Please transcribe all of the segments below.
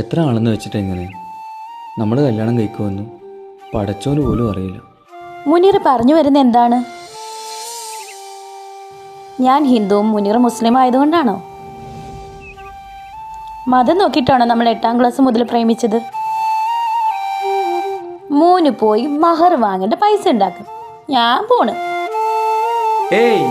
എത്ര ആളെന്ന് വെച്ചിട്ട് എങ്ങനെ നമ്മൾ കല്യാണം കഴിക്കുമെന്ന് പടച്ചോന് പോലും അറിയില്ല. മുനീർ പറഞ്ഞു വരുന്ന എന്താണ്? ഞാൻ ഹിന്ദുവും മുനീർ മുസ്ലിം ആയതുകൊണ്ടാണോ? മതം നോക്കിയിട്ടാണോ നമ്മൾ 8ാം ക്ലാസ് മുതൽ പ്രേമിച്ചത്? മൂന്ന് പോയി മഹർ വാങ്ങേണ്ട പൈസ ഉണ്ടാക്കും. ഞാൻ പോണ്. ഏയ്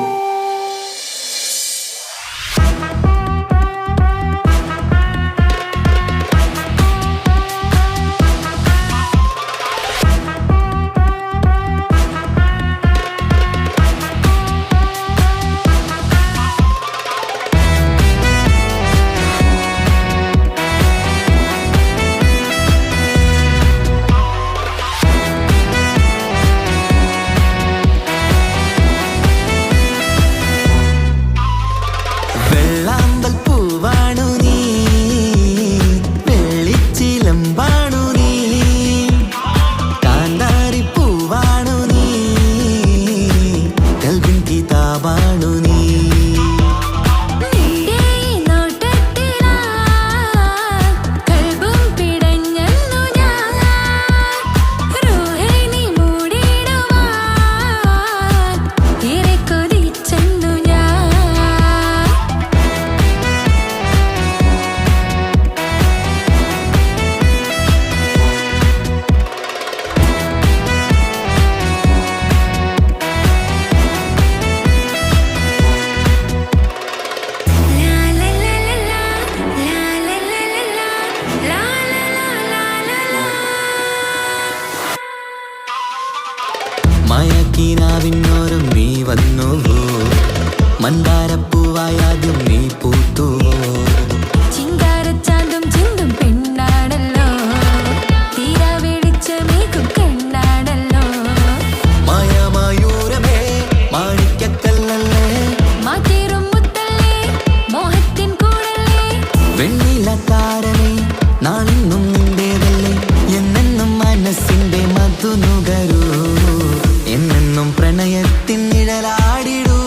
മയക്കിനാവിനോരും നീ വന്നുവോ, മന്ദാരപ്പൂവായാദ്യം നീ പൂത്തുവോ. ചിങ്കാരച്ചാന്തും ചിന്തും പെണ്ണാണല്ലോ, തീരാ വെളിച്ചമേകും കണ്ണാണല്ലോ. മായമയൂരമേ മാണിക്കക്കല്ലല്ലേ, മാറ്റേറും മുത്തല്ലേ മോഹത്തിൻ കൂടല്ലേ. വെണ്ണിലത്താരമേ നാളെന്നും നിന്റേതല്ലേ, എന്നെന്നും മനസ്സിന്റെ മധുനുകരൂ, എന്നെന്നും പ്രണയത്തിൻ നിഴലാടിടൂ.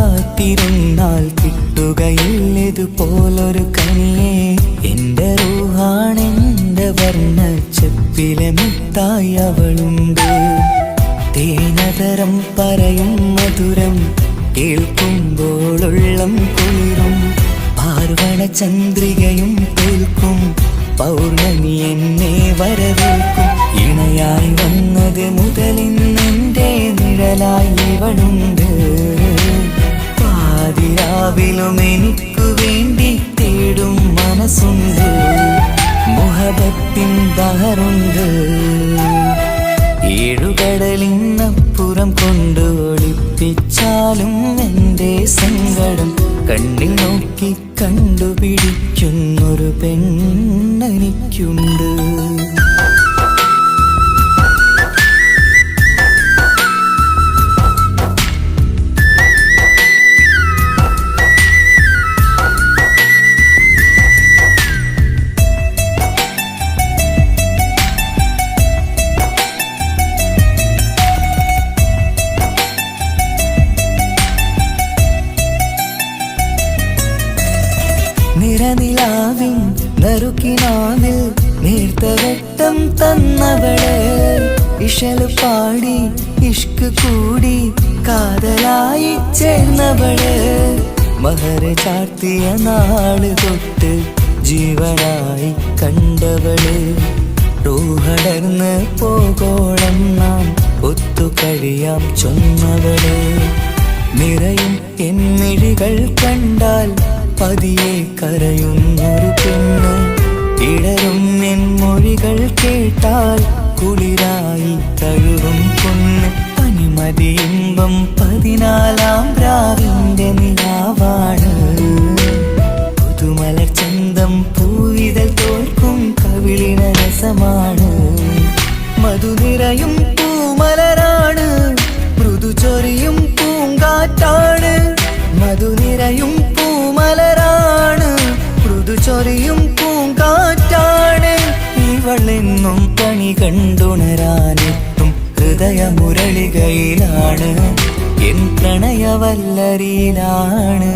കാത്തിരുന്നാൽ കിട്ടുകയില്ലതുപോലൊരു കനിയെ. എന്റെ റൂഹാണെന്റെ വർണ്ണച്ചെപ്പിലെ മുത്തായി അവളുണ്ട്. തേനതരം പറയും മധുരം കേൾക്കുമ്പോളുള്ളം കുളിരും. പാർവണ ചന്ദ്രികയും കേൾക്കും, പൗർണമി എന്നെ വരവേൽക്കും. ഇണയായി വന്നത് മുതലിന്നെന്റെ നിഴലായി ഇവളുണ്ട്. പാതിരാവിലും എനിക്കു വേണ്ടി തേടും മനസ്സുണ്ട്. മുഹബത്തിൻ ബഹറുണ്ട്. ഏഴുകടലിനപ്പുറം കൊണ്ട് ഒളിപ്പിച്ചാലും എൻ്റെ സങ്കടം കണ്ണിൽ നോക്കി കണ്ടുപിടിക്കുന്നൊരു പെണ്ണെനിക്കുണ്ട്. നിറനിലാവിൻ നറുക്കിനാവിൽ നേർത്തവട്ടം തന്നവള്. ഇഷല് പാടി ഇഷ്ക് കൂടി കാതലായി ചേർന്നവള്. മഹർ ചാർത്തിയ നാള് തൊട്ട് ജീവനായി കണ്ടവള്. റൂഹടർന്ന് പോകോളം നാം ഒത്തു കഴിയാം ചൊന്നവള്. നിറയും എന്നിഴികൾ കണ്ടാൽ പതിയെ കരയുന്നൊരു പെണ്ണ്. ഇടരും എൻ മൊഴികൾ കേട്ടാൽ കുളിരായി തഴുകും പൊന്ന്. പനിമതിയിമ്പം 14-ാം രാവിന്റെ നിലാവാണ്. പുതുമലർ ചന്തം പൂവിതൽ തോൽക്കും കവിളിന രസമാണ്. മധുനിറയും പൂമലരാണ്, മൃദു ചൊരിയും പൂങ്കാറ്റാണ്. മധുനിറയും പൂമലരാണ്, മൃദു ചൊരിയും പൂങ്കാറ്റാണ്. ഇവളെന്നും പണി കണ്ടുണരാനെത്തും ഹൃദയമുരളികയിലാണ്. എൻ പ്രണയവല്ലരിയിലാണ്.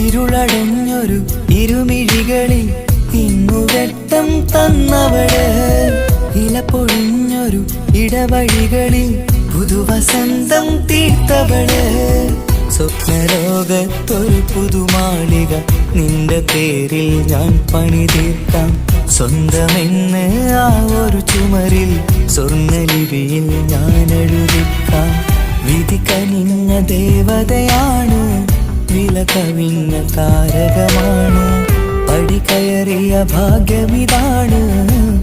ഇരുളടഞ്ഞൊരു ഇരുമിഴികളിൽ ഇന്നു വെട്ടം തന്നവള്. ഇല പൊഴിഞ്ഞൊരു ഇടവഴികളിൽ പുതുവസന്തം തീർത്തവള്. സ്വപ്നലോകത്തൊരു പുതുമാളിക നിന്റെ പേരിൽ ഞാൻ പണി തീർക്കാം. സ്വന്തമെന്ന് ആ ഒരു ചുമരിൽ സ്വർണ്ണലിപിയിൽ ഞാൻ എഴുതിക്കാം. വിധി കനിഞ്ഞ ദേവതയാണ്, വില കവിഞ്ഞ താരകമാണ്. പടി കയറിയ ഭാഗ്യമിതാണ്,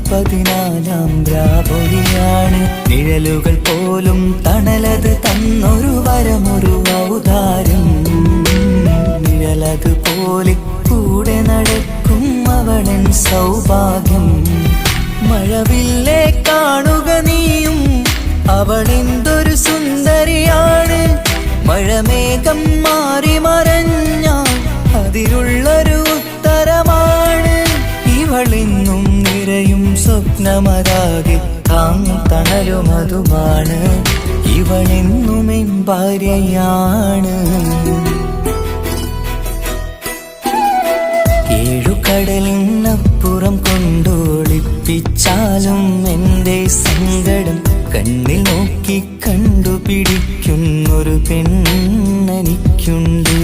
14-ാം രാപൊലിയാണ്. നിഴലുകൾ പോലും തണലത് തന്നൊരു വരമൊരു ഔദാര്യം. നിഴലതുപോലെ കൂടെ നടക്കും അവളൻ സൗഭാഗ്യം. മഴവില്ലേ കാണുക നീയും, അവളെന്തൊരു സുന്ദരിയാണ്. മഴമേഘം മാറി മറഞ്ഞാൽ അതിലുള്ളൊരു ഉത്തരമാണ്. ഇവളെന്നും നിറയും സ്വപ്നമതാകെ താങ്ങും തണലുമതുമാണ്. ഇവളെന്നും എൻ ഭാര്യയാണ്. ഏഴുകടലിനപ്പുറം കൊണ്ടൊളിപ്പിച്ചാലും എൻ്റെ സങ്കടം കണ്ണിൽ നോക്കി കണ്ടുപിടിക്കുന്നൊരു പെണ്ണെനിക്കുണ്ട്.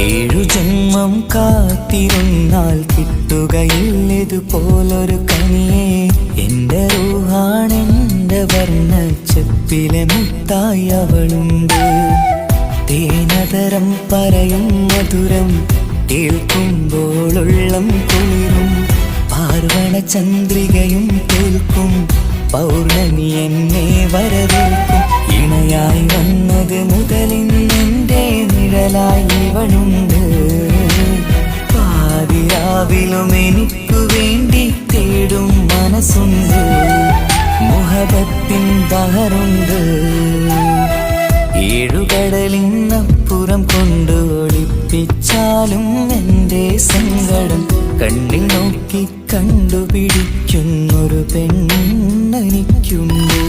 7 ജന്മം കാത്തിരുന്നാൽ കിട്ടുകയില്ലതുപോലൊരു കനിയെ. എന്റെ റൂഹാണെന്റെ വർണ്ണച്ചെപ്പിലെ മുത്തായി അവളുണ്ട്. തേനതരം പറയും മധുരം കേൾക്കുമ്പോളുള്ളം കുളിരും. പാർവണ ചന്ദ്രികയും കേൾക്കും, പൗർണമി എന്നെ വരവേൽക്കും. ഇണയായി വന്നത് മുതലിന്നെൻ്റെ നിഴലായി ഇവളുണ്ട്. പാതിരാവിലും എനിക്കു വേണ്ടി തേടും മനസ്സുണ്ട്. മുഹബത്തിൻ ബഹറുണ്ട്. ഏഴുകടലിനപ്പുറം കൊണ്ട് ഒളിപ്പിച്ചാലും എൻ്റെ സങ്കടം കണ്ണിൽ നോക്കി കണ്ടുപിടിക്കുന്നൊരു പെണ്ണെനിക്കുണ്ട്.